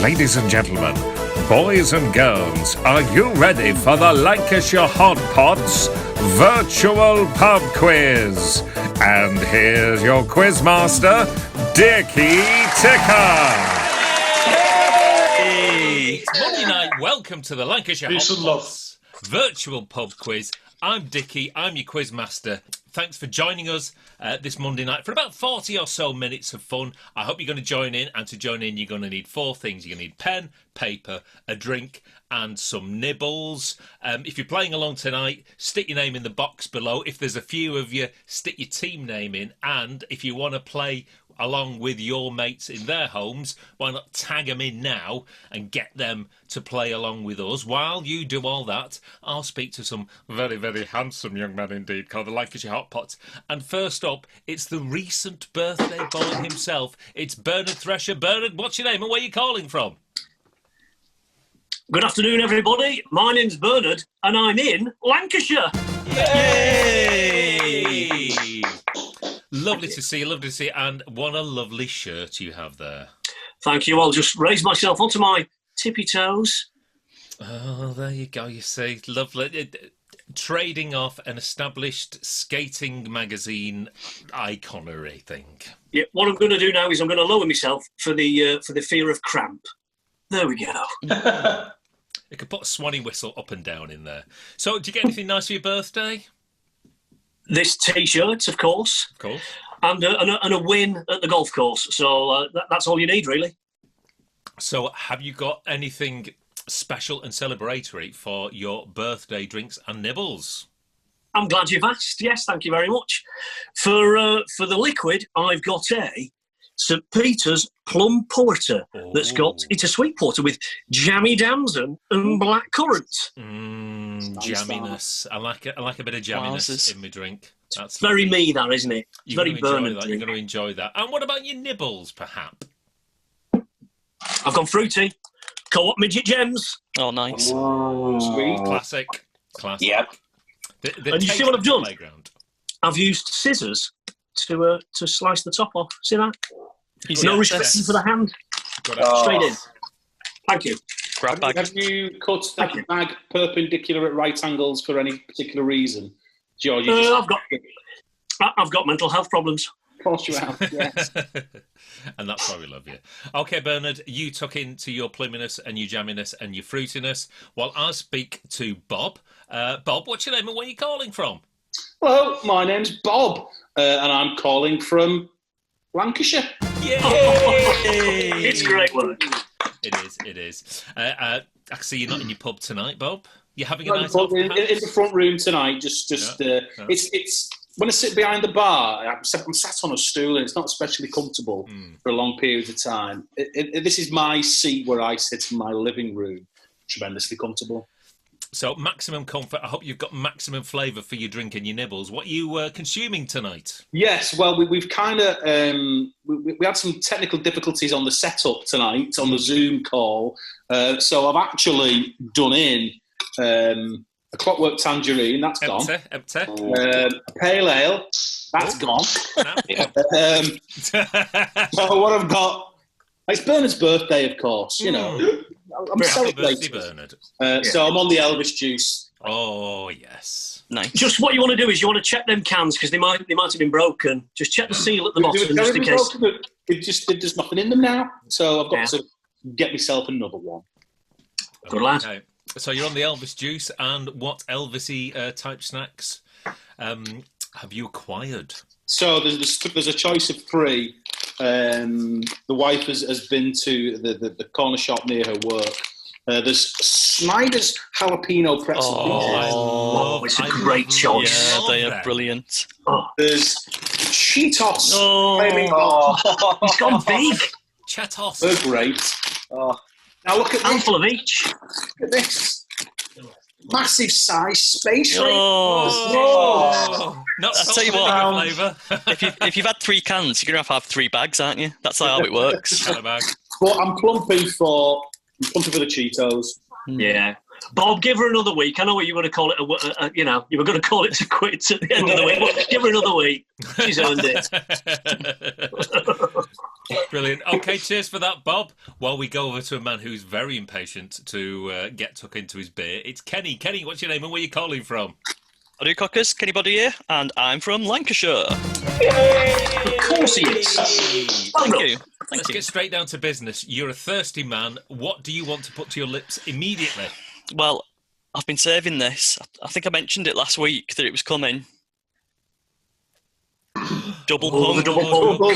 Ladies and gentlemen, boys and girls, are you ready for the Lancashire Hotpots virtual pub quiz? And here's your quizmaster, Dickie Ticker. Hey! It's Monday night. Welcome to the Lancashire Hotpots virtual pub quiz. I'm Dickie. I'm your quizmaster. Thanks for joining us this Monday night for about 40 or so minutes of fun. I hope you're going to join in. And to join in, you're going to need four things. You're going to need pen, paper, a drink, and some nibbles. If you're playing along tonight, stick your name in the box below. If there's a few of you, stick your team name in. And if you want to play along with your mates in their homes, why not tag them in now and get them to play along with us? While you do all that, I'll speak to some very, very handsome young men indeed called the Lancashire Hotpots. And first up, it's the recent birthday boy himself. It's Bernard Thresher. Bernard, what's your name and where are you calling from? Good afternoon, everybody. My name's Bernard, and I'm in Lancashire. Yay! Lovely to see you, lovely to see you. And what a lovely shirt you have there. Thank you. I'll just raise myself onto my tippy toes. Oh, there you go, you see. Lovely. Trading off an established skating magazine iconery thing. Yeah, what I'm going to do now is I'm going to lower myself for the fear of cramp. There we go. You could put a swanny whistle up and down in there. So, do you get anything nice for your birthday? This T-shirt, of course. Of course. And a win at the golf course. So that's all you need, really. So, have you got anything special and celebratory for your birthday drinks and nibbles? I'm glad you've asked. Yes, thank you very much. For the liquid, I've got a St Peter's Plum Porter. That's got, it's a sweet porter with jammy damson and black currant. Jamminess. I like a bit of jamminess in my drink. That's very me, that, isn't it? It's very Bernard. You're going to enjoy that. And what about your nibbles, perhaps? I've gone fruity. Co-op midget gems. Oh, nice. Oh, Sweet. Classic. Yep. And you see what I've done? Playground. I've used scissors to slice the top off. See that? No restriction for the hand. Straight in. Thank you. Grab bag. Have you cut that bag perpendicular at right angles for any particular reason, George? I've got mental health problems. Of course you have. Yes. And that's why we love you. Okay, Bernard, you tuck into your plumminess and your jamminess and your fruitiness while I speak to Bob. Bob, what's your name and where are you calling from? Hello, my name's Bob, and I'm calling from Lancashire. Yay! It's great work. It is. I see you're not in your pub tonight, Bob. You're having a night off, in the front room tonight. It's when I sit behind the bar, I'm sat on a stool and it's not especially comfortable for a long period of time. This is my seat where I sit in my living room. Tremendously comfortable. So maximum comfort. I hope you've got maximum flavour for your drink and your nibbles. What are you consuming tonight? Yes, well, we've kind of we had some technical difficulties on the setup tonight on the Zoom call. So I've actually done in a Clockwork Tangerine. That's gone. Empty. A Pale Ale. That's gone. So what I've got. It's Bernard's birthday, of course. You know. I'm celebrating. Bernard. So I'm on the Elvis juice. Oh, yes. Nice. Just what you want to do is you want to check them cans because they might have been broken. Just check the seal at the bottom just in case. There's nothing in them now. So I've got to get myself another one. Good lad. Okay. So you're on the Elvis juice, and what Elvis-y type snacks have you acquired? So there's a choice of three. The wife has been to the corner shop near her work. There's Snyder's jalapeno pretzel. It's a great choice. Yeah, they are brilliant. There's Cheetos. It's gone big. Cheetos. They're great. Now look at this. Handful of each. Look at this. Massive size space ring. Not I'll tell you what, flavour. if you've had 3 cans, you're going to have 3 bags, aren't you? That's how it works. But I'm plumping for the Cheetos. Yeah. Bob, give her another week. I know what you were going to call it. You were going to call it to quit at the end of the week. But give her another week. She's earned it. Brilliant. Okay, cheers for that, Bob. While we go over to a man who's very impatient to get tuck into his beer, it's Kenny. Kenny, what's your name and where are you calling from? Hello, Cockers. Kenny Body here, and I'm from Lancashire. Yay! Of course he is. Thank you. Let's get straight down to business. You're a thirsty man. What do you want to put to your lips immediately? Well, I've been saving this. I think I mentioned it last week that it was coming. Double punk. Double punk. Double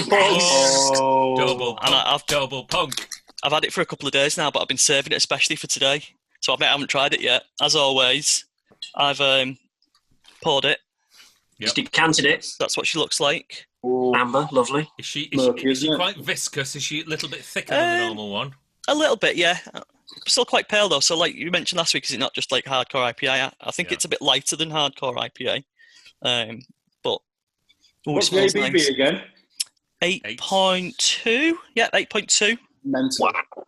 And punk. Double punk. I've had it for a couple of days now, but I've been saving it especially for today. So I haven't tried it yet. As always, I've poured it. Just decanted it. That's what she looks like. Amber, lovely. Is she Isn't it? quite viscous? Is she a little bit thicker than the normal one? A little bit, yeah. Still quite pale though. So, like you mentioned last week, is it not just like hardcore IPA? I think it's a bit lighter than hardcore IPA. But What's the ABV nice. again? 8.2. Yeah, 8.2. Mental. Wow.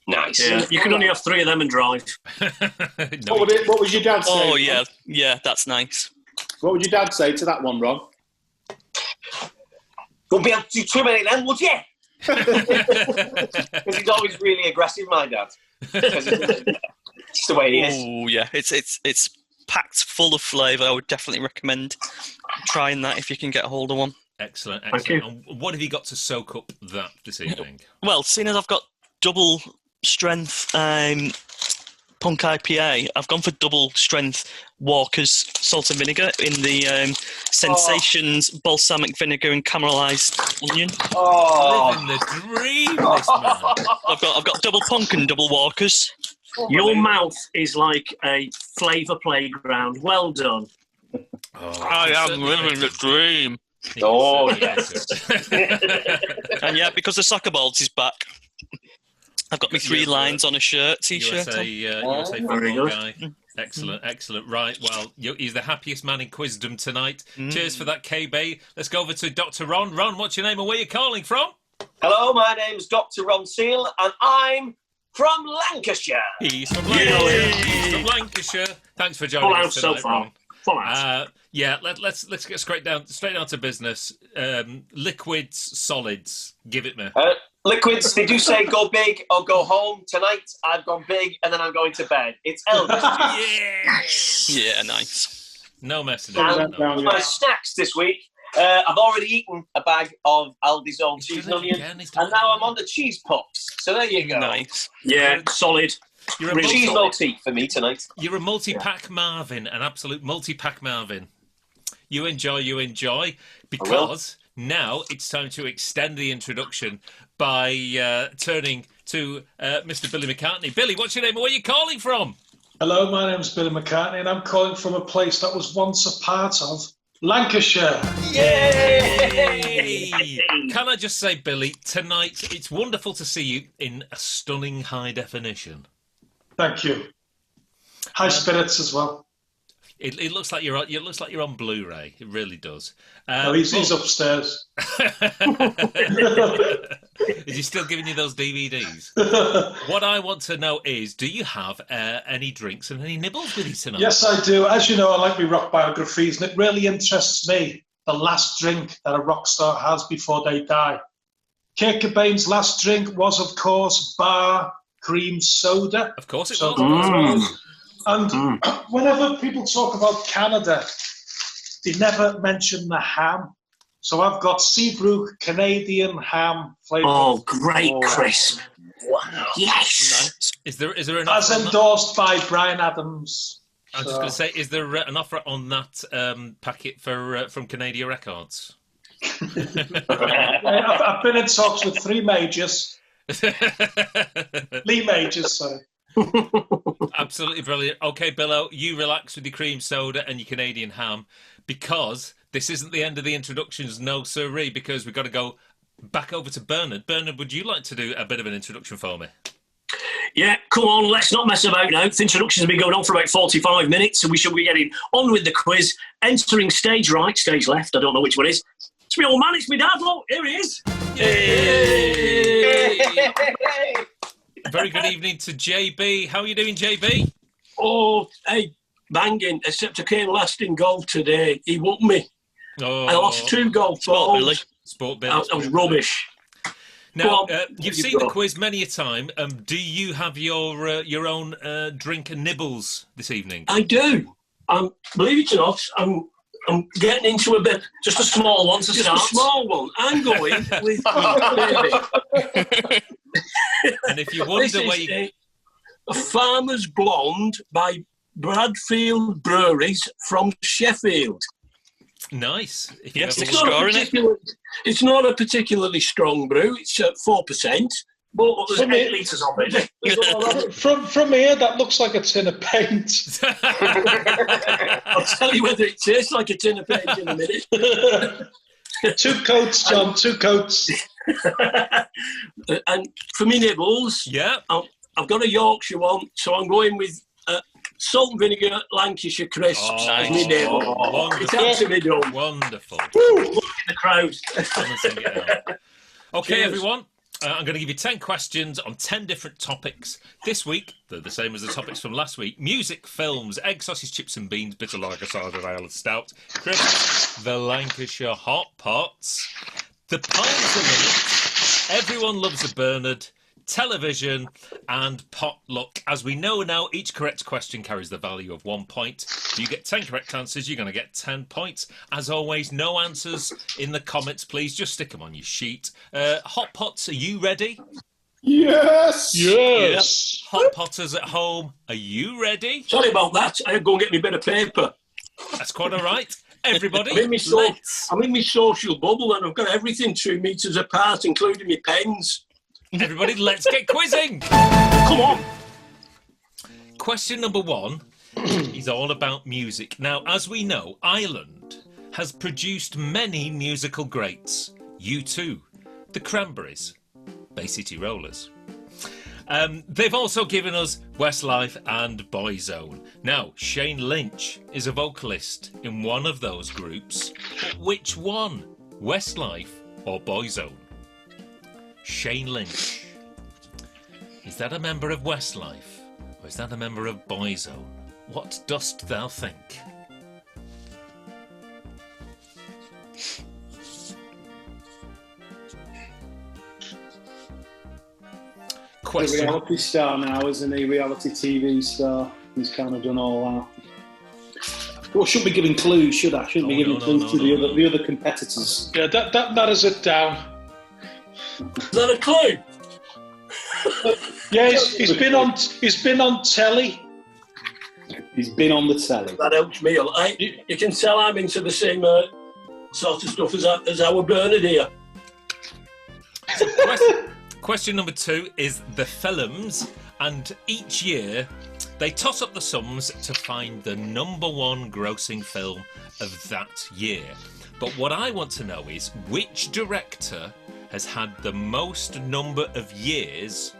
Nice. Yeah. You can only have 3 of them and drive. No, What would your dad say? Oh yeah, that's nice. What would your dad say to that one, Ron? Wouldn't be able to do too many then, would you? Because he's always really aggressive, my dad. It's the way he is. Oh yeah, it's packed full of flavour. I would definitely recommend trying that if you can get a hold of one. Excellent. Thank you. And what have you got to soak up that this evening? Well, seeing as I've got double strength punk IPA, I've gone for double strength Walker's salt and vinegar in the Sensations balsamic vinegar and caramelised onion. Living the dream, this man. I've got double punk and double Walker's. Your mouth is like a flavour playground. Well done. I am living the dream. Oh, yes. And yeah, because the soccer balls is back, I've got my 3 lines on a shirt, t-shirt. USA Very football good. guy. Excellent. Right, well, he's the happiest man in Quizdom tonight. Cheers for that, KB. Let's go over to Dr. Ron. Ron, what's your name and where are you calling from? Hello, my name's Dr. Ron Seal, and I'm from Lancashire. He's from Lancashire. Thanks for joining Full us out so tonight, far. Ron. Full out. Yeah, let's get straight down to business. Liquids, solids. Give it me. Liquids, they do say go big or go home. Tonight, I've gone big, and then I'm going to bed. It's Elvis. Yes. Yeah, nice. No messing And around. my snacks this week, I've already eaten a bag of Aldi's own cheese and onion, and now I'm on the cheese puffs. So there you go. Nice. Yeah, solid. You're a Cheese motif for me tonight. You're a multi-pack Marvin, an absolute multi-pack Marvin. You enjoy, because now it's time to extend the introduction by turning to Mr. Billy McCartney. Billy, what's your name and where are you calling from? Hello, my name's Billy McCartney and I'm calling from a place that was once a part of Lancashire. Yay! Can I just say, Billy, tonight it's wonderful to see you in a stunning high definition. Thank you. High spirits as well. It looks like you're on Blu-ray. It really does. He's upstairs. Is he still giving you those DVDs? What I want to know is, do you have any drinks and any nibbles with you tonight? Yes, I do. As you know, I like my rock biographies, and it really interests me the last drink that a rock star has before they die. Kurt Cobain's last drink was, of course, bar cream soda. Of course it So- was. And whenever people talk about Canada, they never mention the ham. So I've got Seabrook Canadian ham flavour. Oh, great crisp. Wow. Yes. Is there an As offer on that? endorsed by Brian Adams. I was just going to say, is there an offer on that packet from Canadian Records? I've been in talks with 3 majors. Lee majors, sorry. Absolutely brilliant. Okay, Billo, you relax with your cream soda and your Canadian ham, because this isn't the end of the introductions, no sirree, because we've got to go back over to Bernard. Bernard, would you like to do a bit of an introduction for me? Yeah, come on, let's not mess about now. The introductions have been going on for about 45 minutes, so we should be getting on with the quiz. Entering stage right, stage left, I don't know which one it is. It's my old man, it's my dad, look, here he is. Yay! Very good evening to JB. How are you doing, JB? Oh, hey, banging, except I came last in golf today. He whooped me. Oh, I lost 2 golf Sport balls. Billy. Sport Billy. I was rubbish. Now, you've seen the quiz many a time. Do you have your own drink and nibbles this evening? I do. Believe it or not, I'm getting into a bit, just a small one to start. Just a small one. I'm going with baby. And if you wonder where you... A Farmer's Blonde by Bradfield Breweries from Sheffield. Nice. Yes, it's not a particularly strong brew. It's 4%. But there's 8 litres of it. From here, that looks like a tin of paint. I'll tell you whether it tastes like a tin of paint in a minute. 2 coats, John, 2 coats. And for me nibbles, I've got a Yorkshire one, so I'm going with salt and vinegar Lancashire crisps as my nibble. It has to be done. Wonderful. Look at the crowd. Okay, everyone. I'm going to give you 10 questions on 10 different topics. This week, they're the same as the topics from last week. Music, films, egg, sausage, chips and beans, bitter lager, cider, ale and stout, crisps, the Lancashire Hotpots, the pints a minute, everyone loves a Bernard, television and potluck. As we know now, each correct question carries the value of 1 point. If you get 10 correct answers, you're going to get 10 points. As always, no answers in the comments, please. Just stick them on your sheet. Hot Pots, are you ready? Yes! Yes! Yep. Hot Potters at home, are you ready? Sorry about that. I had to go and get me a bit of paper. That's quite all right. Everybody, I'm in my social bubble and I've got everything 2 metres apart, including my pens. Everybody, let's get quizzing. Come on. Question number 1 is all about music. Now, as we know, Ireland has produced many musical greats. U2, the Cranberries, Bay City Rollers. They've also given us Westlife and Boyzone. Now, Shane Lynch is a vocalist in one of those groups. But which one? Westlife or Boyzone? Shane Lynch. Is that a member of Westlife or is that a member of Boyzone? What dost thou think? Question. The reality star now, isn't he? Reality TV star. He's kind of done all that. Well, shouldn't be giving clues, should I? Shouldn't be giving clues to the other competitors. Yeah, that narrows it down. Is that a clue? Yeah, he's been on telly. He's been on the telly. That helps me a lot. You can tell I'm into the same sort of stuff as our Bernard here. Question number 2 is the films, and each year they toss up the sums to find the number 1 grossing film of that year. But what I want to know is which director has had the most number of years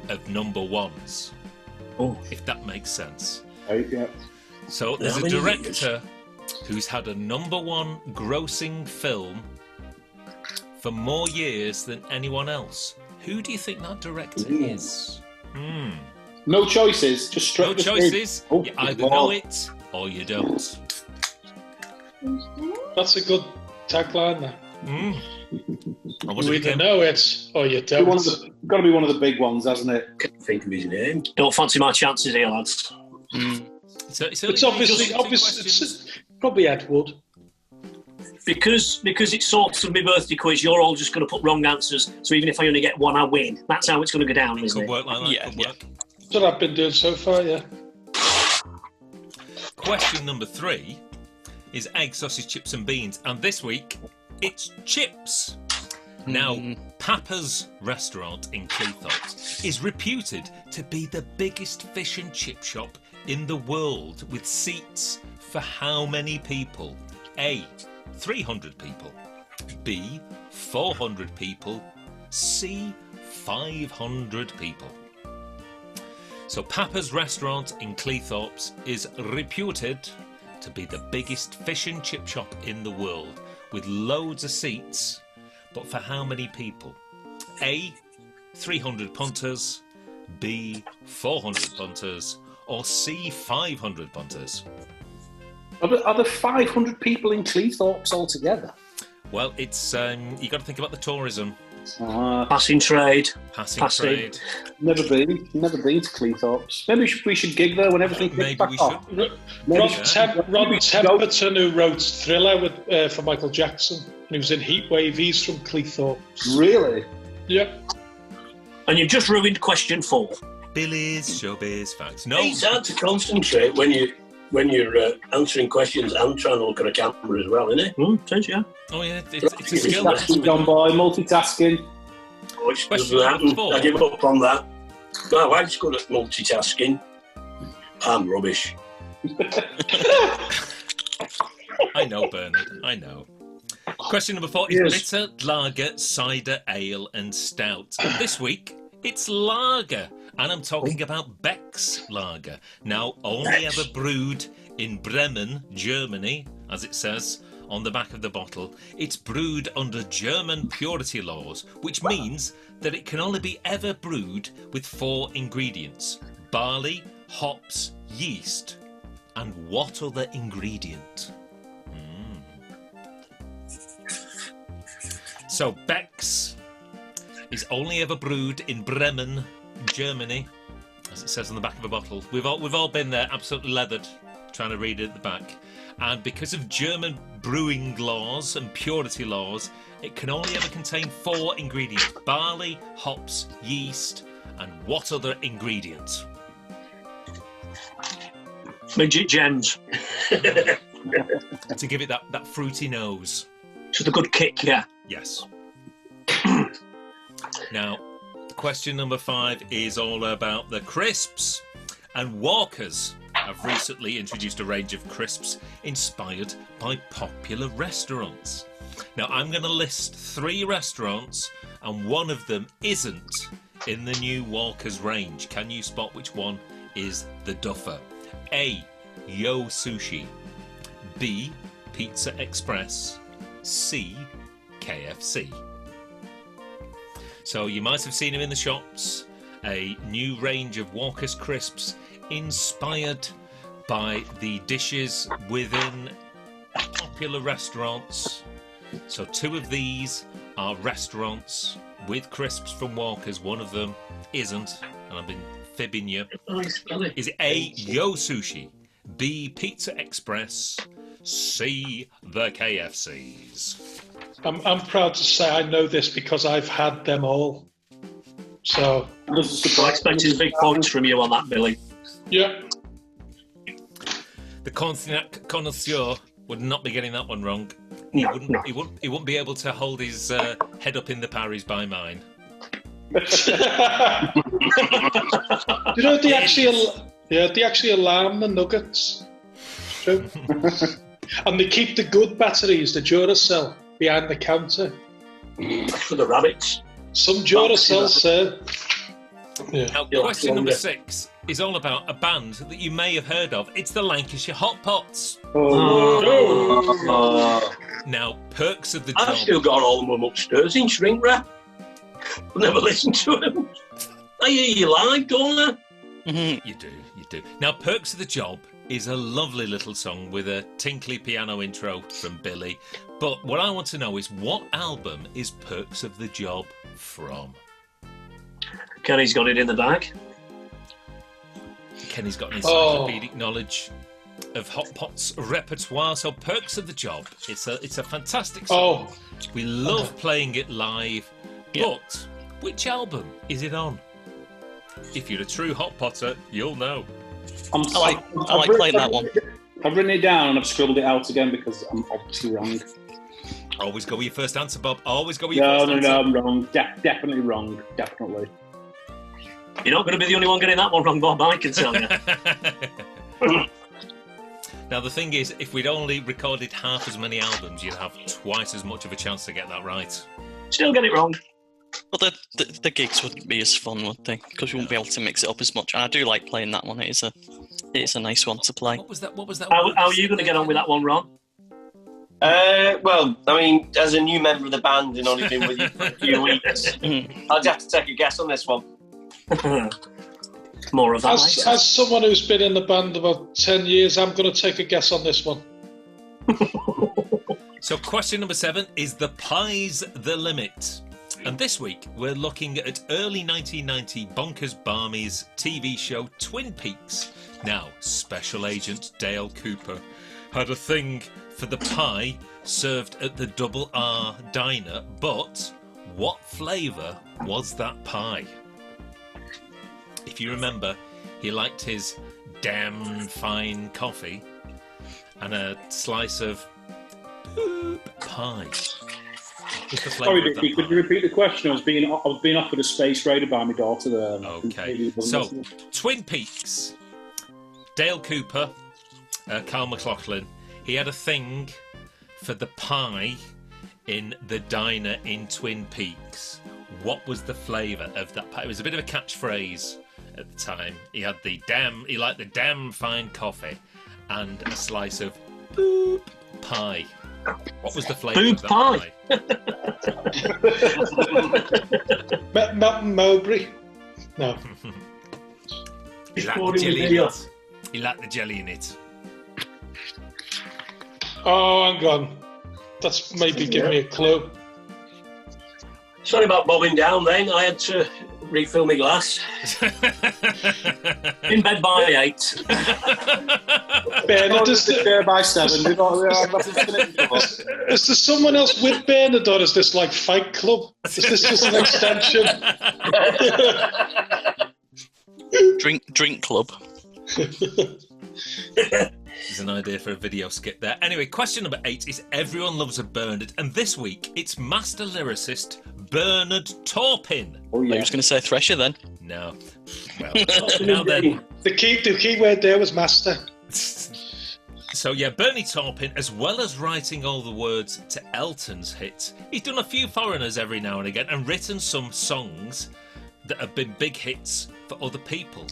of number 1s. Oh, if that makes sense. Yeah. So there's a director who's had a number 1 grossing film for more years than anyone else. Who do you think that director is? No choices, just straight. No choices. You either know it or you don't. That's a good tagline there. You either know it or you don't. Got to be one of the big ones, hasn't it? Can't think of his name. Don't fancy my chances here, lads. It's obviously it's probably Ed Wood. Because it's sort of my birthday quiz, you're all just going to put wrong answers. So even if I only get 1, I win. That's how it's going to go down, isn't it? Could work like that. Yeah. That's what I've been doing so far, yeah. Question number 3 is egg, sausage, chips and beans. And this week, it's chips. Now, Papa's restaurant in Cleethorpes is reputed to be the biggest fish and chip shop in the world, with seats for how many people? A, 300 people. B, 400 people. C, 500 people. So Papa's restaurant in Cleethorpes is reputed to be the biggest fish and chip shop in the world, with loads of seats, but for how many people? A, 300 punters. B, 400 punters. Or C, 500 punters. Are there 500 people in Cleethorpes altogether? Well, it's you got to think about the tourism. Passing trade. Passing trade. Never been to Cleethorpes. Maybe we should gig there when everything kicks back off. Ron Temperton, who wrote Thriller for Michael Jackson, and he was in Heatwave. He's from Cleethorpes. Really? Yep. And you've just ruined question 4. Billy's showbiz facts. No. It's hard to concentrate when you're answering questions and trying to look at a camera as well, isn't it? Says, yeah. Oh, yeah, it's a skill. John Boy, multitasking. Which doesn't happen. I give up on that. My wife's good at multitasking. I'm rubbish. I know, Bernard. I know. Question number 4 is bitter, lager, cider, ale and stout. And this week, it's lager. And I'm talking about Beck's lager. Now, only ever brewed in Bremen, Germany, as it says on the back of the bottle. It's brewed under German purity laws, which means that it can only be ever brewed with 4 ingredients: barley, hops, yeast. And what other ingredient? So Beck's is only ever brewed in Bremen, Germany, as it says on the back of a bottle. We've all been there, absolutely leathered, trying to read it at the back. And because of German brewing laws and purity laws, it can only ever contain 4 ingredients: barley, hops, yeast, and what other ingredient? Midget gems. To give it that fruity nose. To the good kick, yeah. Yes. Now, question number 5 is all about the crisps. And Walkers have recently introduced a range of crisps inspired by popular restaurants. Now, I'm going to list 3 restaurants, and one of them isn't in the new Walkers range. Can you spot which one is the duffer? A. Yo Sushi. B. Pizza Express. C. KFC. So you might have seen him in the shops. A new range of Walker's crisps inspired by the dishes within popular restaurants. So 2 of these are restaurants with crisps from Walker's. One of them isn't, and I've been fibbing you. Is it A. Yo Sushi, B. Pizza Express, C. The KFCs? I'm proud to say I know this because I've had them all. So I expected big points from you on that, Billy. Yeah. The Cognac connoisseur would not be getting that one wrong. He wouldn't be able to hold his head up in the Paris by mine. You know, they actually alarm the nuggets. True. And they keep the good batteries, the Duracell, behind the counter. For the rabbits. Some Duracell, sir. Yeah. Now, question number 6 is all about a band that you may have heard of. It's the Lancashire Hotpots. Now, perks of the job. I've still got all of them upstairs in shrink wrap. I've never listened to them. I hear you live, don't I? Mm-hmm. You do. Now, perks of the job is a lovely little song with a tinkly piano intro from Billy. But what I want to know is, what album is Perks of the Job from? Kenny's got it in the bag. Kenny's got an encyclopedic knowledge of Hotpots repertoire. So Perks of the Job, it's a fantastic song. We love playing it live. But which album is it on? If you're a true Hot Potter, you'll know. I like playing that one. I've written it down and I've scribbled it out again because I'm obviously wrong. Always go with your first answer, Bob. Always go with your first answer. No, I'm wrong. Definitely wrong. Definitely. You're not going to be the only one getting that one wrong, Bob, I can tell you. Now, the thing is, if we'd only recorded half as many albums, you'd have twice as much of a chance to get that right. Still get it wrong. But the gigs wouldn't be as fun, would they? Because you wouldn't be able to mix it up as much. And I do like playing that one. It is a nice one to play. What was that? How are you going to get on with that one, Ron? Well, I mean, as a new member of the band and only been with you for a few weeks, I'd have to take a guess on this one. More of that. As someone who's been in the band about 10 years, I'm going to take a guess on this one. So question number 7 is the Pie's the Limit. And this week, we're looking at early 1990 bonkers barmies TV show Twin Peaks. Now, Special Agent Dale Cooper had a thing for the pie served at the Double R Diner, but what flavour was that pie? If you remember, he liked his damn fine coffee and a slice of poop pie. Sorry, Dickie, could you repeat the question? I was being offered a space raider by my daughter there. Okay, so Twin Peaks, Dale Cooper, Carl McLaughlin, he had a thing for the pie in the diner in Twin Peaks. What was the flavour of that pie? It was a bit of a catchphrase at the time. He liked the damn fine coffee and a slice of boop pie. What was the flavour of that pie? Melton Mowbray. No. He liked the jelly in it. He liked the jelly in it. Oh, hang on. That's maybe giving me a clue. Sorry about bobbing down then. I had to refill my glass. In bed by 8. Bernard is there by 7. Is there someone else with Bernard, or is this like Fight Club? Is this just an extension? Drink club. There's an idea for a video skit there. Anyway, question number 8 is Everyone Loves a Bernard, and this week it's master lyricist Bernard Taupin. Oh, yeah. I was going to say Thresher then. No. Well, now then. The key word there was master. So yeah, Bernie Taupin, as well as writing all the words to Elton's hits, he's done a few foreigners every now and again and written some songs that have been big hits for other people.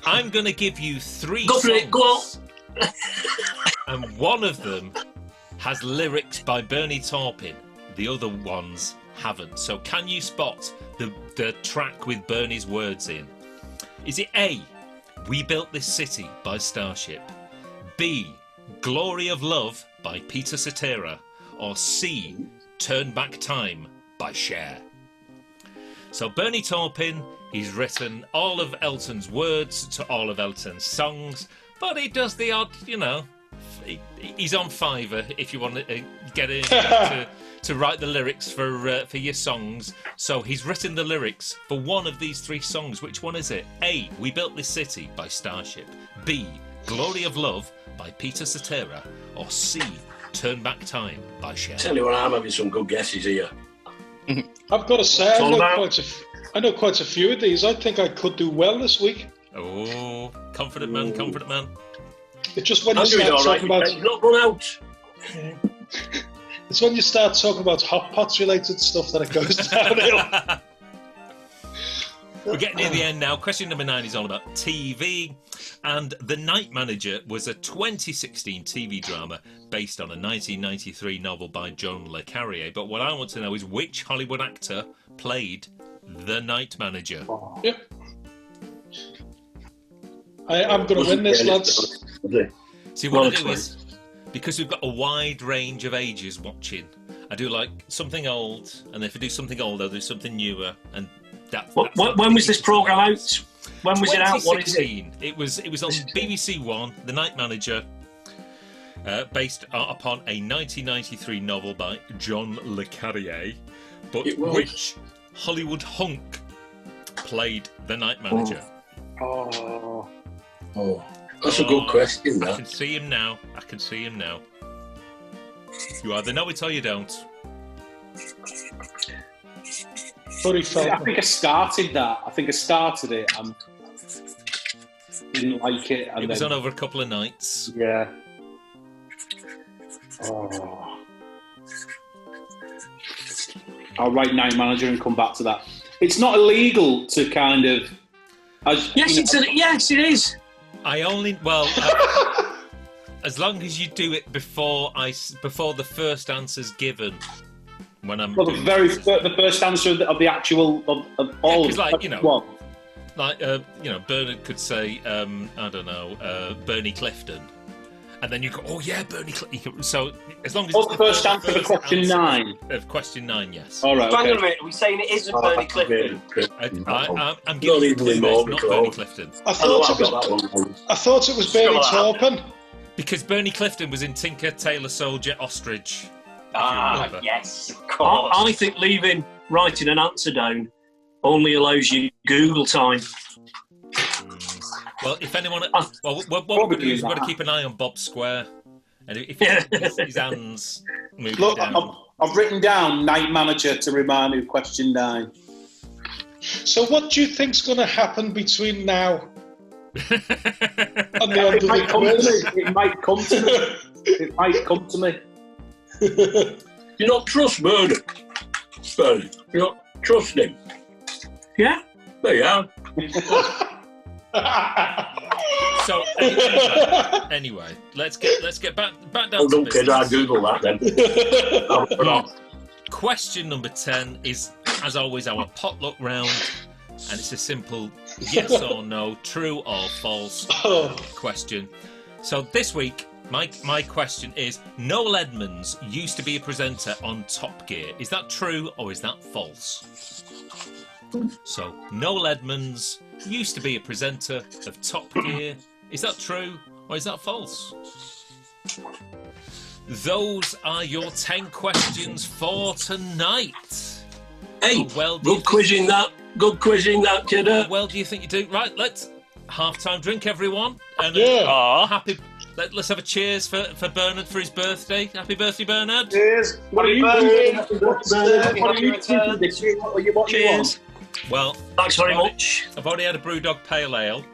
I'm going to give you 3 songs. Go on. And one of them has lyrics by Bernie Taupin. The other ones haven't. So can you spot the track with Bernie's words in? Is it A, We Built This City by Starship, B, Glory of Love by Peter Cetera, or C, Turn Back Time by Cher? So Bernie Taupin, he's written all of Elton's words to all of Elton's songs, but he does the odd, he's on Fiverr if you want to get in to write the lyrics for your songs. So he's written the lyrics for one of these 3 songs. Which one is it? A, We Built This City by Starship, B, Glory of Love by Peter Cetera, or C, Turn Back Time by Cher? Tell you what, I'm having some good guesses here. I've got to say, I know quite a few of these. I think I could do well this week. Oh, confident man, confident man. It's just when you start talking about... Not run out. It's when you start talking about Hotpots related stuff that it goes downhill. We're getting near the end now. Question number 9 is all about TV. And The Night Manager was a 2016 TV drama based on a 1993 novel by John Le Carrier. But what I want to know is which Hollywood actor played the Night Manager? Yep. I'm going to win this, lads. See, what I do is, because we've got a wide range of ages watching, I do like something old, and if I do something old, I'll do something newer. And when was this programme out? When was it out? What is it? It was on BBC One, The Night Manager, based upon a 1993 novel by John Le Carrier. But which Hollywood hunk played the Night Manager? Oh, that's a good question, that. I can see him now. You either know it or you don't. I think I started that. I started it and didn't like it. And it was on over a couple of nights. Yeah. I'll write Night Manager and come back to that. It's not illegal to kind of... Yes, it is. As long as you do it before the first answer's given. When I'm the first answer of the actual of all. Bernard could say I don't know, Bernie Clifton, and then you go, oh yeah, Bernie Clifton. So as long as what's the first answer for question 9? Of question 9, yes. All right. Hang Okay. on a minute. Are we saying it isn't Bernie Clifton? I'm giving you clues, not Bernie Clifton. I thought it was Bernie Taupin. Because Bernie Clifton was in Tinker, Tailor Soldier, Ostrich. Yes, of course. I think leaving writing an answer down only allows you Google time. Well, if anyone... what we're going to do is we've got to keep an eye on Bob Square. And if his hands move down... I've written down night manager to remind me of question 9. So what do you think's going to happen between now and the end of the quiz? It might come to me. It might come to me. You not trust Bernie? Bernie, you not trust him? Yeah? There you are. So anyway, let's get back down to Don't business. kid, I Google that then. Question number 10 is, as always, our potluck round, and it's a simple yes or no, true or false question. So this week, my question is: Noel Edmonds used to be a presenter on Top Gear. Is that true or is that false? So Noel Edmonds used to be a presenter of Top Gear. Is that true or is that false? Those are your 10 questions for tonight. Hey, well, good quizzing that, kiddo. Well, do you think you do? Right, let's half-time drink, everyone. And happy. Let's have a cheers for Bernard for his birthday. Happy birthday, Bernard. Cheers. What are you doing? Cheers. Well, thanks very much. I've already had a Brewdog Pale Ale.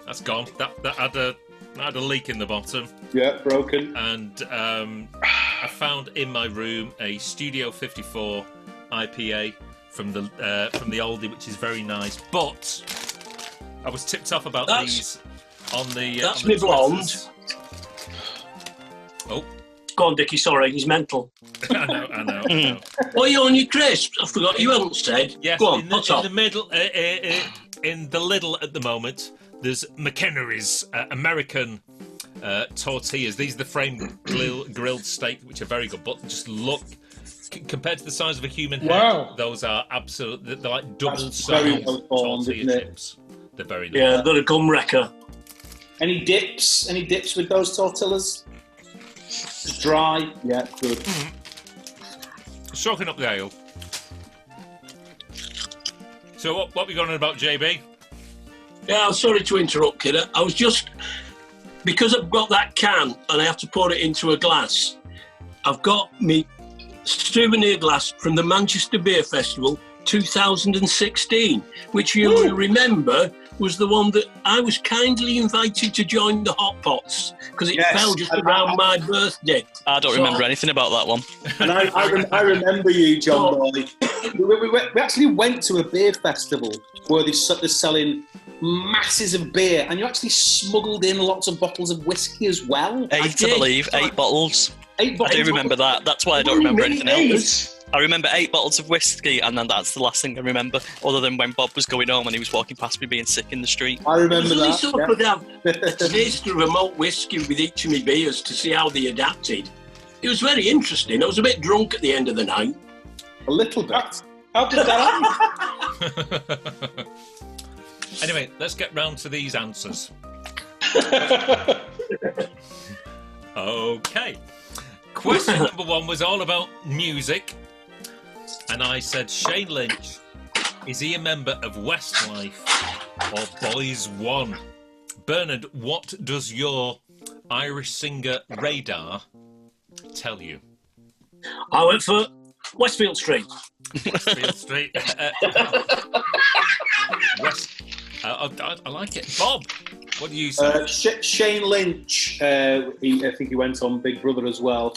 That's gone. That had a leak in the bottom. Yeah, broken. And I found in my room a Studio 54 IPA from the oldie, which is very nice. But I was tipped off about these on the. That's me blonde. Oh, go on, Dickie. Sorry, he's mental. I know. What are you on your crisps? I forgot you hadn't said. Yes, go on. in the middle, in the Lidl at the moment, there's McHenry's American tortillas. These are the frame grilled steak, which are very good. But just look, compared to the size of a human head, those are absolutely, they're like double-sized tortilla chips. They're very nice. Yeah, they're a gum wrecker. Any dips? Any dips with those tortillas? Just dry? Yeah, good. Soaking up the ale. So what we going on about, JB? Yeah, I'm sorry to interrupt, kid. I was just... Because I've got that can and I have to pour it into a glass, I've got me souvenir glass from the Manchester Beer Festival 2016, which you will remember was the one that I was kindly invited to join the Hotpots because it fell just around my birthday. I don't remember anything about that one. And I remember you, John Boy. We actually went to a beer festival where they're selling masses of beer, and you actually smuggled in lots of bottles of whiskey as well. 8, I believe. 8 bottles. 8 bottles. I do remember that. That's why I don't remember anything else. I remember 8 bottles of whiskey, and then that's the last thing I remember, other than when Bob was going home and he was walking past me being sick in the street. I remember that. So I could have a taste of a malt whiskey with each of my beers to see how they adapted. It was very interesting. I was a bit drunk at the end of the night. A little bit. How did that happen? Anyway, let's get round to these answers. Okay. Question number 1 was all about music. And I said, Shane Lynch, is he a member of Westlife or Boys One? Bernard, what does your Irish singer radar tell you? I went for Westfield Street. Westfield Street. I like it. Bob, what do you say? Shane Lynch, I think he went on Big Brother as well.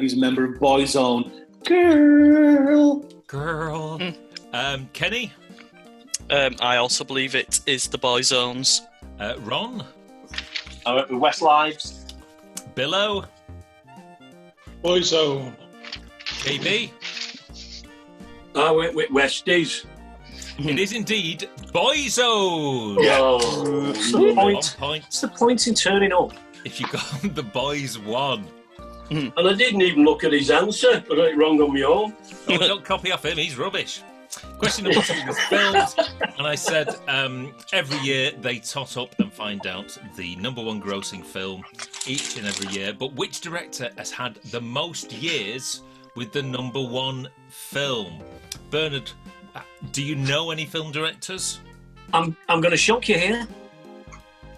He's a member of Boyzone. Girl. Kenny? I also believe it is the Boyzones. Ron? I went with Westlives. Billow? Boyzone. KB? I went with Westies. It is indeed Boyzone. What's the point in turning up? if you got the boys won. And I didn't even look at his answer. I got it wrong on my own. Oh, don't copy off him, he's rubbish. Question number 2 was films, and I said every year they tot up and find out the number 1 grossing film each and every year. But which director has had the most years with the number 1 film? Bernard, do you know any film directors? I'm going to shock you here.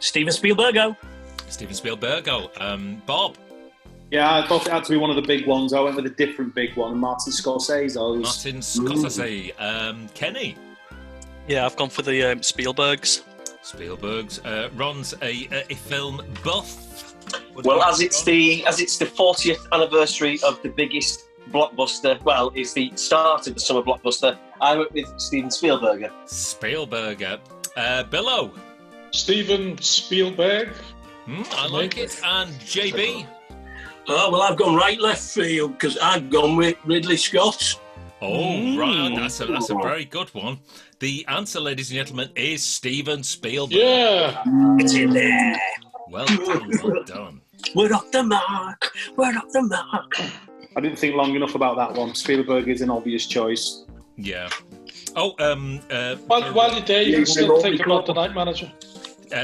Steven Spielberg. Steven Spielberg. Bob? Yeah, I thought it had to be one of the big ones. I went with a different big one, Martin Scorsese. Martin Scorsese. Kenny? Yeah, I've gone for the Spielbergs. Ron's a film buff. Well, as it's the 40th anniversary of the biggest blockbuster, well, it's the start of the summer blockbuster, I went with Steven Spielberg. Billo? Steven Spielberg. I like it. And JB? Oh, well, I've gone right left field because I've gone with Ridley Scott. Oh, right. That's a very good one. The answer, ladies and gentlemen, is Steven Spielberg. Yeah. It's in there. Well done. We're off the mark. I didn't think long enough about that one. Spielberg is an obvious choice. Yeah. Oh, While you're there, you can still think about The Night Manager.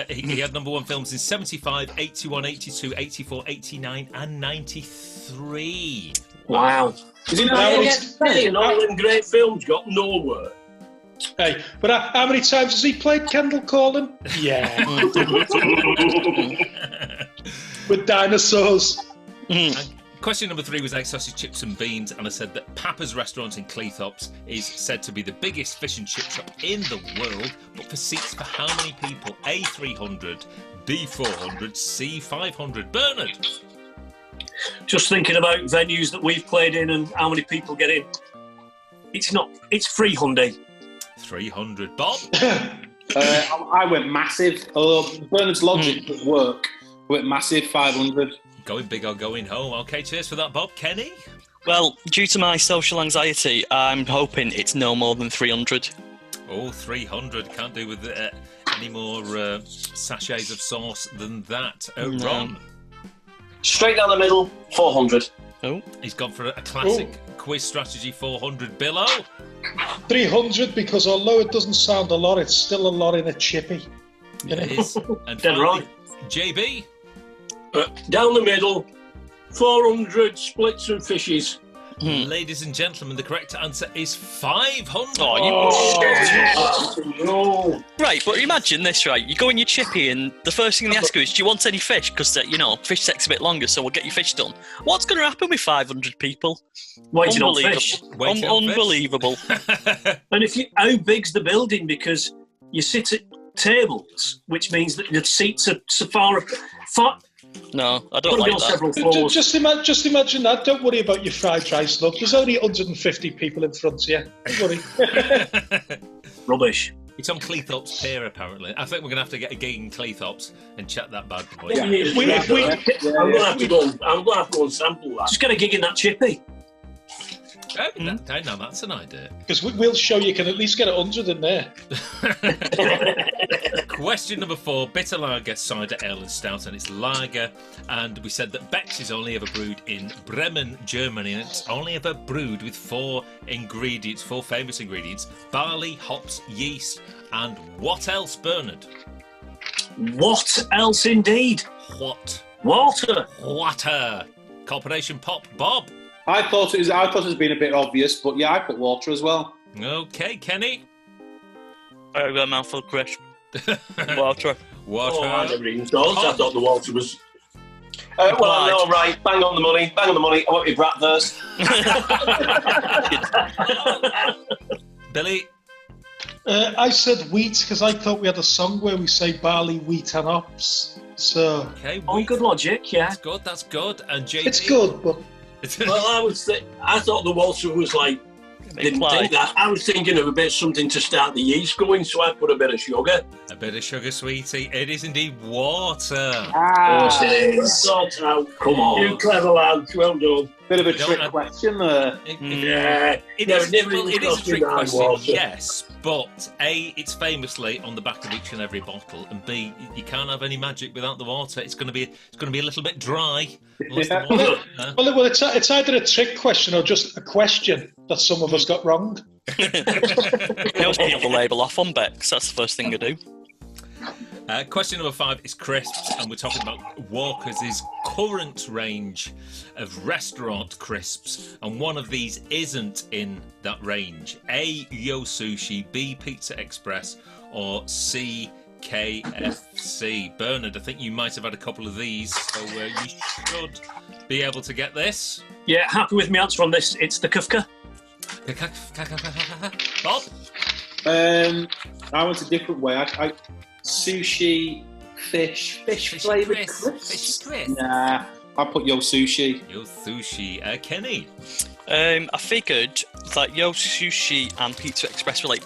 He had number 1 films in 75, 81, 82, 84, 89 and 93. Wow. Is it and all them great films got nowhere? Hey, but how many times has he played Kendall Calling? Yeah. With dinosaurs. And question number 3 was egg sausage, chips and beans, and I said that Papa's restaurant in Cleethorpes is said to be the biggest fish and chip shop in the world, but for seats for how many people? A, 300, B, 400, C, 500. Bernard? Just thinking about venues that we've played in and how many people get in. It's 300. 300. Bob? I went massive. Although Bernard's logic would work. I went massive, 500. Going big or going home. Okay, cheers for that, Bob. Kenny? Well, due to my social anxiety, I'm hoping it's no more than 300. Oh, 300. Can't do with any more sachets of sauce than that. Ron? Straight down the middle, 400. Oh. He's gone for a classic quiz strategy, 400. Billo? 300, because although it doesn't sound a lot, it's still a lot in a chippy. It is. And Dead right. JB? Down the middle, 400 splits and fishes. Ladies and gentlemen, the correct answer is 500. No. Right, but imagine this, right? You go in your chippy and the first thing they ask you is, do you want any fish? Because, fish takes a bit longer, so we'll get your fish done. What's going to happen with 500 people? Waiting on fish. Unbelievable. And how big's the building? Because you sit at tables, which means that the seats are so far. No, I don't like that. Just imagine that. Don't worry about your fried rice, look. There's only 150 people in front of you. Don't worry. Rubbish. It's on Cleethorpes Pier, apparently. I think we're going to have to get a gig in Cleethorpes and chat that bad boy. I'm going to have to go and sample that. Just get a gig in that chippy. Now that's an idea. Because we'll show you can at least get 100 in there. Question number 4, bitter lager, cider, ale and stout, and it's lager. And we said that Beck's is only ever brewed in Bremen, Germany, and it's only ever brewed with 4 famous ingredients: barley, hops, yeast, and what else, Bernard? What else indeed? What? Water. Corporation Pop. Bob? I thought it was being a bit obvious, but yeah, I put water as well. Okay, Kenny? I got a mouthful crisp. Water. Oh, I never even thought. I thought the water was... Well, I know, right. Bang on the money. I want your bratwurst. Billy? I said wheat because I thought we had a song where we say barley, wheat and hops. So... Okay, good logic, yeah. That's good. And JD? It's good, but... Well, I thought the water was like... Didn't think that. I was thinking of a bit something to start the yeast going, so I put a bit of sugar. A bit of sugar, sweetie. It is indeed water. Of course it is. Come on. You clever lads, well done. Bit of a trick question there. It is a trick question, yes, but A, it's famously on the back of each and every bottle, and B, you can't have any magic without the water. It's going to be a little bit dry. Well, it's either a trick question or just a question that some of us got wrong. I always put the label off on Bex. That's the first thing I do. Question number 5 is crisps, and we're talking about Walker's current range of restaurant crisps, and one of these isn't in that range. A, Yo Sushi, B, Pizza Express, or C, KFC. Bernard, I think you might have had a couple of these, so you should be able to get this. Yeah, happy with my answer on this. It's the Kufka. Bob? I went a different way. I sushi, fish flavoured crisps. Fish crisps. Nah, I put Yo Sushi. Yo Sushi. Kenny? I figured that Yo Sushi and Pizza Express were like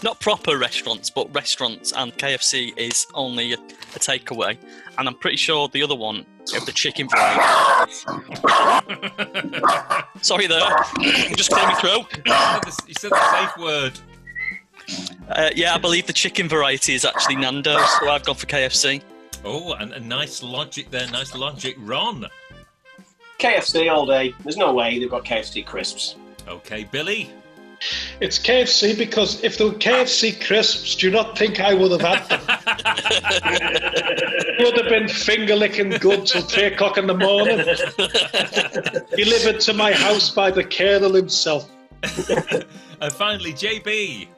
not proper restaurants, but restaurants, and KFC is only a takeaway. And I'm pretty sure the other one of the chicken variety. Sorry there, just clear me throat. You said the safe word. Yeah, I believe the chicken variety is actually Nando's, so I've gone for KFC. Oh, and a nice logic there, nice logic. Ron? KFC all day. There's no way they've got KFC crisps. Okay, Billy? It's KFC because if there were KFC crisps, do you not think I would have had them? Would have been finger-licking good till 3 o'clock in the morning. Delivered to my house by the Colonel himself. And finally, JB?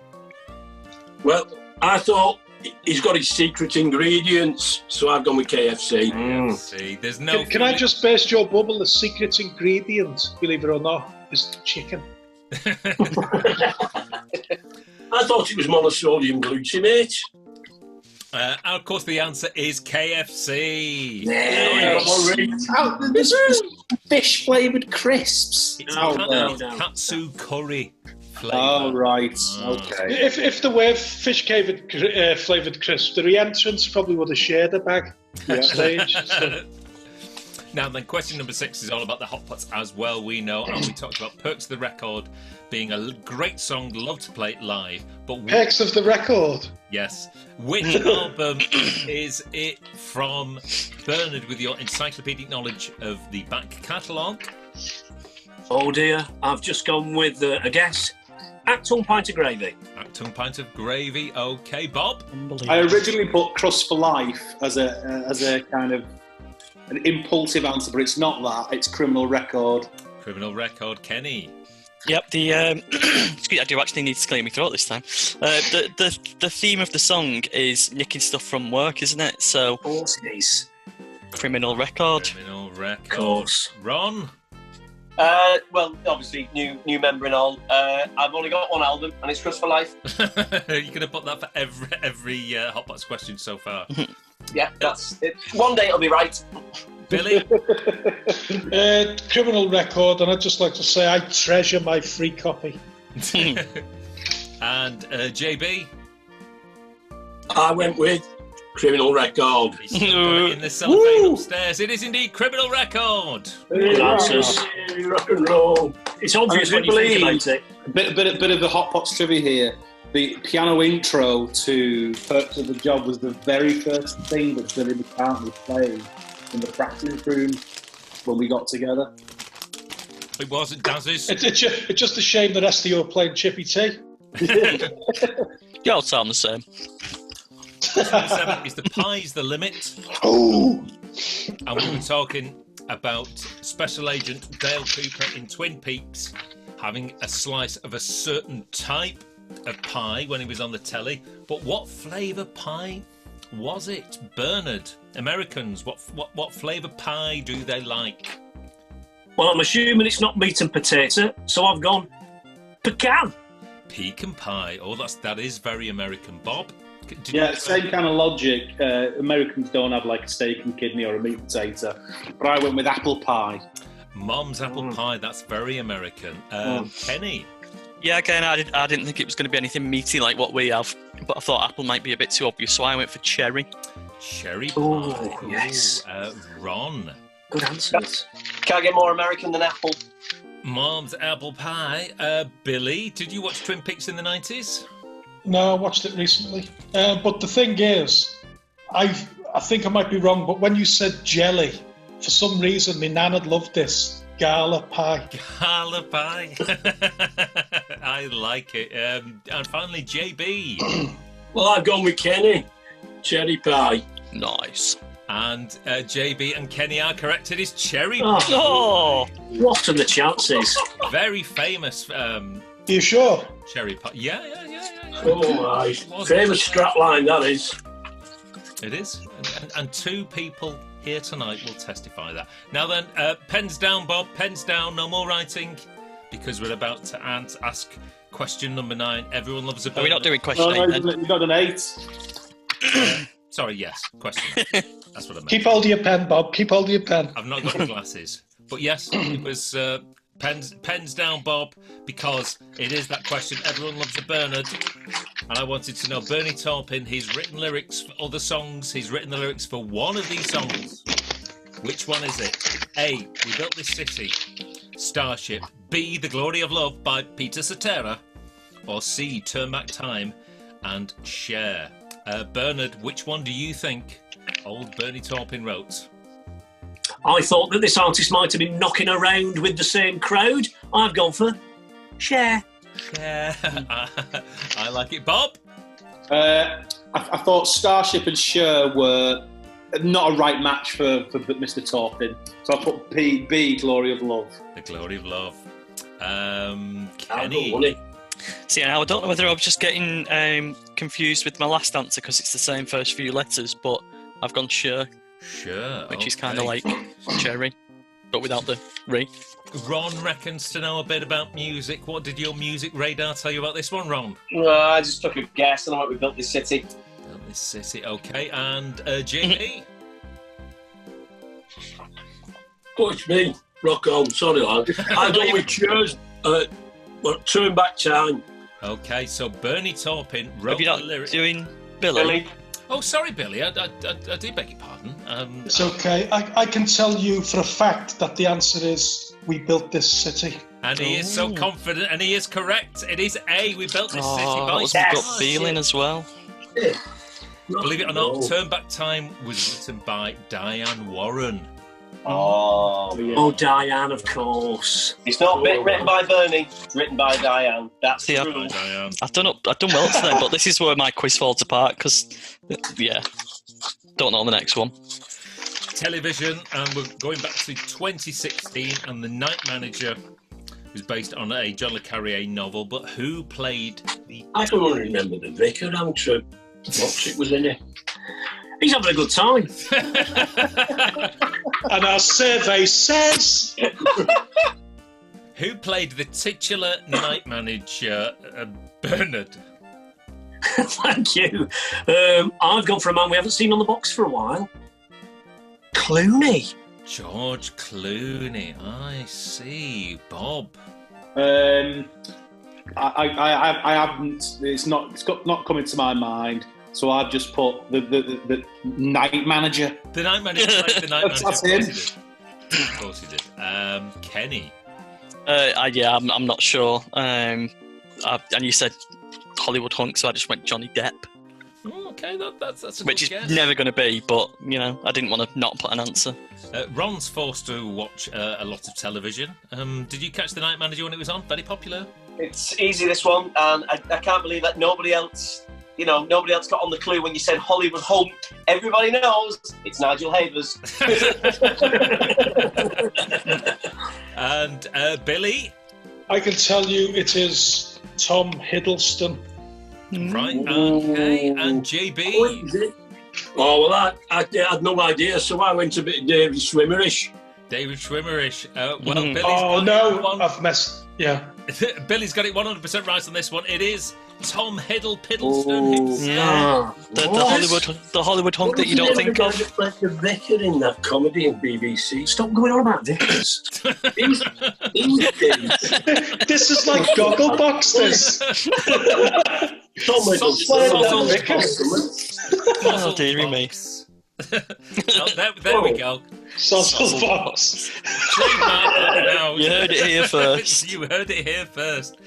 Well, I thought he's got his secret ingredients, so I've gone with KFC. See, there's no. Can I just burst your bubble? The secret ingredient, believe it or not, is chicken. I thought it was monosodium glutamate. And of course, the answer is KFC. This is fish flavoured crisps. It's katsu curry flavour. Oh, right. Okay. If there were fish flavoured crisps, the re-entrants probably would have shared a bag at stage. So. Now then, question number 6 is all about the Hotpots as well, we know, and we talked about Perks of the Record being a great song, love to play it live, but... Perks of the Record? Yes. Which album is it from? Bernard, with your encyclopedic knowledge of the back catalogue. Oh dear, I've just gone with a guess. Acton Pint of Gravy. Acton Pint of Gravy, okay. Bob? I originally put Crust for Life as a kind of an impulsive answer, but it's not that. It's Criminal Record. Criminal Record. Kenny? Yep, I do actually need to clear my throat this time. The theme of the song is nicking stuff from work, isn't it? So, Of course it is. Criminal Record. Criminal Record. Of course. Ron? Well, obviously, new member and all. I've only got one album, and it's Crust for Life. You're going to put that for every Hotbox question so far. Yeah, that's it. One day it'll be right. Billy? Criminal Record, and I'd just like to say I treasure my free copy. And JB? I went with Criminal Record. In the cellophane upstairs. It is indeed Criminal Record. Rock and roll. It's obvious when you think about it. A bit of the Hotpots trivia here. The piano intro to Perks of the Job was the very first thing that Billy McCartney was playing in the practice room when we got together. It wasn't Daz's. It's just a shame the rest of you are playing Chippy Tea. You all sound the same. Number 7 is The Pie's the Limit. Oh! And we were talking about Special Agent Dale Cooper in Twin Peaks having a slice of a certain type of pie when he was on the telly. But what flavour pie was it? Bernard, Americans, what flavour pie do they like? Well, I'm assuming it's not meat and potato, so I've gone pecan. pecan pie. Oh, that is very American. Bob? Yeah, same kind of logic. Americans don't have like a steak and kidney or a meat potato. But I went with apple pie. Mom's apple pie, that's very American. Kenny? Yeah, again, I didn't think it was going to be anything meaty like what we have, but I thought apple might be a bit too obvious, so I went for cherry. Cherry pie. Oh, yes. Ron? Good answers. Can't get more American than apple. Mom's apple pie. Billy, did you watch Twin Peaks in the 90s? No, I watched it recently. But the thing is, I think I might be wrong, but when you said jelly, for some reason, my nan had loved this gala pie. Gala pie. I like it. And finally, JB. Well, I've gone with Kenny. Cherry pie. Nice. And JB and Kenny are correct. It is cherry Oh. pie. Oh, What are the chances? Very famous Are you sure? cherry pie. Yeah. Oh, my. Famous strapline, that is. It is. And two people here tonight will testify that. Now then, pens down, Bob. Pens down. No more writing, because we're about to ask question number 9. Everyone loves a are we not doing No, question 8 then? you've got an 8. Sorry, yes. Question. That's what I meant. Keep hold of your pen, Bob. Keep hold of your pen. I've not got the glasses. But yes, it was pens down, Bob, because it is that question. Everyone loves a Bernard. And I wanted to know, Bernie Taupin, he's written lyrics for other songs. He's written the lyrics for one of these songs. Which one is it? A, We Built This City, Starship. B, The Glory of Love by Peter Cetera. Or C, Turn Back Time and Share. Bernard, which one do you think old Bernie Taupin wrote? I thought that this artist might have been knocking around with the same crowd. I've gone for Share. Yeah, I like it. Bob? I thought Starship and Cher were not a right match for Mr. Taupin. So I put B, Glory of Love. The Glory of Love. I've Kenny? got money. See, now I don't know whether I was just getting confused with my last answer because it's the same first few letters, but I've gone sure, Sure. which is kind of like cherry, but without the re. Ron reckons to know a bit about music. What did your music radar tell you about this one, Ron? I just took a guess and I went, We Built This City. Built This City, okay. And JP? Oh, it's me. Rock on. Sorry, lad. I've gone with Cheers. Turn Back Time. Okay, so Bernie Taupin wrote Have you not the lyrics. doing Billy? Billy. Oh, sorry, Billy. I do beg your pardon. It's okay. I can tell you for a fact that the answer is We Built This City. And he is so confident, and he is correct. It is A. We Built This City Oh, by that was my gut feeling as well. Believe it or not, Turn Back Time was written by Diane Warren. Oh, yeah. Oh, Diane, of course. It's not written by Bernie, it's written by Diane. That's See, true. Diane. I've done well today, but this is where my quiz falls apart because, yeah, don't know the next one. Television, and we're going back to 2016, and The Night Manager was based on a John le Carré novel, but who played the... I can only remember the vicar. I'm sure it was in it. He's having a good time. And our survey says... Who played the titular night manager, Bernard? Thank you. I've gone for a man we haven't seen on the box for a while. Clooney. George Clooney, I see. Bob? I haven't. It's not coming to my mind. So I've just put the Night Manager. The Night Manager played the Night Manager. That's him. Of course he did. Kenny? Yeah, I'm not sure. And you said Hollywood hunk, so I just went Johnny Depp. Oh, okay, that's a Which good is guess. never going to be, but, I didn't want to not put an answer. Ron's forced to watch a lot of television. Did you catch The Night Manager when it was on? Very popular. It's easy, this one, and I can't believe that nobody else got on the clue when you said Hollywood hunk. Everybody knows it's Nigel Havers. And Billy? I can tell you it is Tom Hiddleston. Right, okay. And JB? Oh, well, I had no idea, so I went a bit David Schwimmerish. David Schwimmerish. Billy's Oh, got no, it one. I've messed... Yeah. Billy's got it 100% right on this one. It is Tom Hiddleston himself. The Hollywood hunk that you don't think of. He played the vicar in that comedy in BBC. Stop going on about vicars. This is like Gogglebox, this. Tom Oh, dearie me. There we go. Sozzle box. You heard it here first. You heard it here first.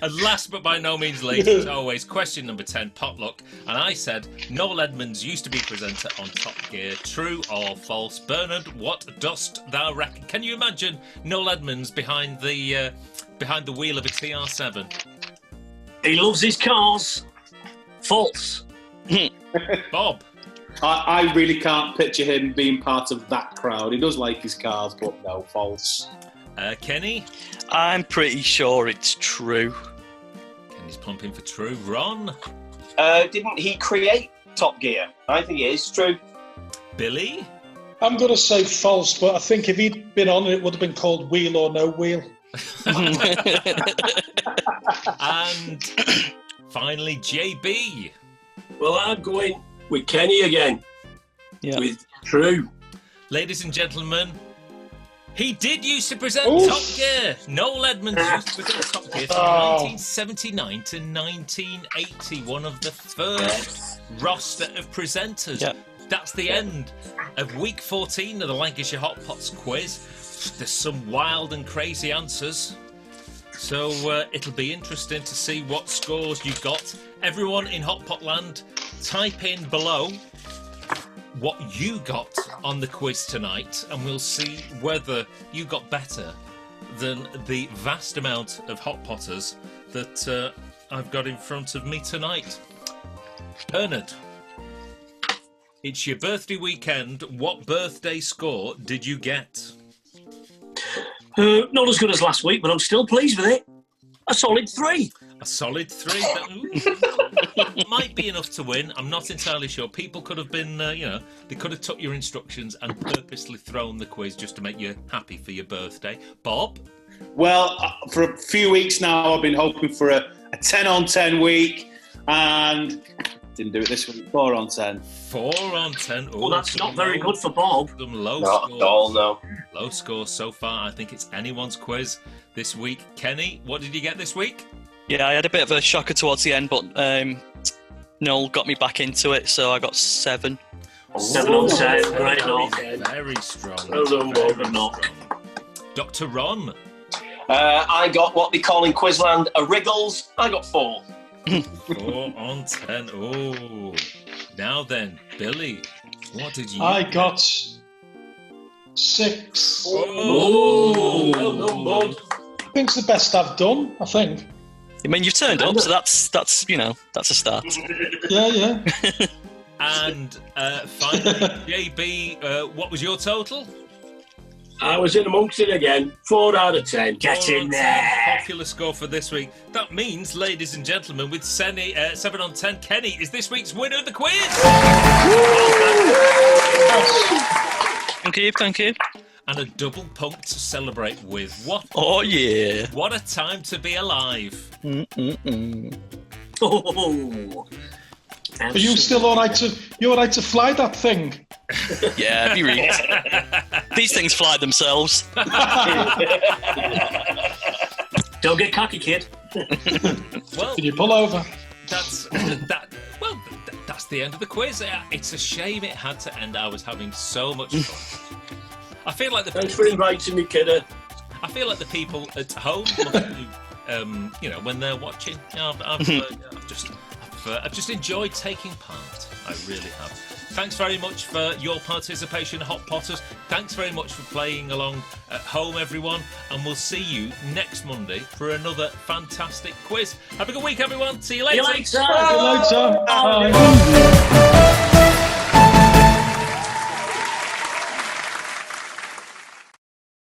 And last but by no means least, as always, question number 10, potluck. And I said Noel Edmonds used to be presenter on Top Gear. True or false? Bernard, what dost thou reckon? Can you imagine Noel Edmonds behind the wheel of a TR7? He loves his cars. False. Bob? I really can't picture him being part of that crowd. He does like his cars, but no, false. Kenny? I'm pretty sure it's true. Kenny's pumping for true. Ron? Didn't he create Top Gear? I think it is true. Billy? I'm going to say false, but I think if he'd been on, it would have been called Wheel or No Wheel. And finally, JB. Well, I'm going with Kenny again. Yeah. With true. Ladies and gentlemen, he did used to present Top Gear. Noel Edmonds used to present Top Gear from 1979 to 1980. One of the first roster of presenters. Yeah. That's the end of week 14 of the Lancashire Hotpots quiz. There's some wild and crazy answers. So it'll be interesting to see what scores you got. Everyone in Hotpotland, type in below what you got on the quiz tonight, and we'll see whether you got better than the vast amount of Hotpotters that I've got in front of me tonight. Bernard, it's your birthday weekend. What birthday score did you get? Not as good as last week, but I'm still pleased with it. A solid 3. A solid 3. Might be enough to win. I'm not entirely sure. People could have been, they could have took your instructions and purposely thrown the quiz just to make you happy for your birthday. Bob? Well, for a few weeks now, I've been hoping for a 10 on 10 week, and didn't do it this week. 4 on 10. 4 on 10. Well, that's not very good for Bob. Some low Not scores. at all, no. Low scores so far. I think it's anyone's quiz this week. Kenny, what did you get this week? Yeah, I had a bit of a shocker towards the end, but Noel got me back into it, so I got 7. 7 on 10. Great knock. Very strong. Well done, Bob. Good knock. Dr. Ron? I got what they call in Quizland a Wriggles. I got 4. 4 on 10. Oh. Now then, Billy, what did you I get? got 6. Oh. Well done, Bob. I think it's the best I've done, I think. I mean, you've turned up, so that's a start. Yeah. And finally, JB, what was your total? I was in amongst it again. 4 out of 10. Get 4 in on 10, there. popular score for this week. That means, ladies and gentlemen, with 7 on 10, Kenny is this week's winner of the quiz. Thank you. And a double punk to celebrate with. What? Oh, yeah. What a time to be alive. Oh. Are you still all right to fly that thing? Yeah, be real. These things fly themselves. Don't get cocky, kid. Well, Can you pull over? that's the end of the quiz. It's a shame it had to end. I was having so much fun. I feel like Thanks for inviting me, kiddo. I feel like the people at home, when they're watching. I've just enjoyed taking part. I really have. Thanks very much for your participation, Hot Potters. Thanks very much for playing along at home, everyone. And we'll see you next Monday for another fantastic quiz. Have a good week, everyone. See you later. See you later. See you later. Bye.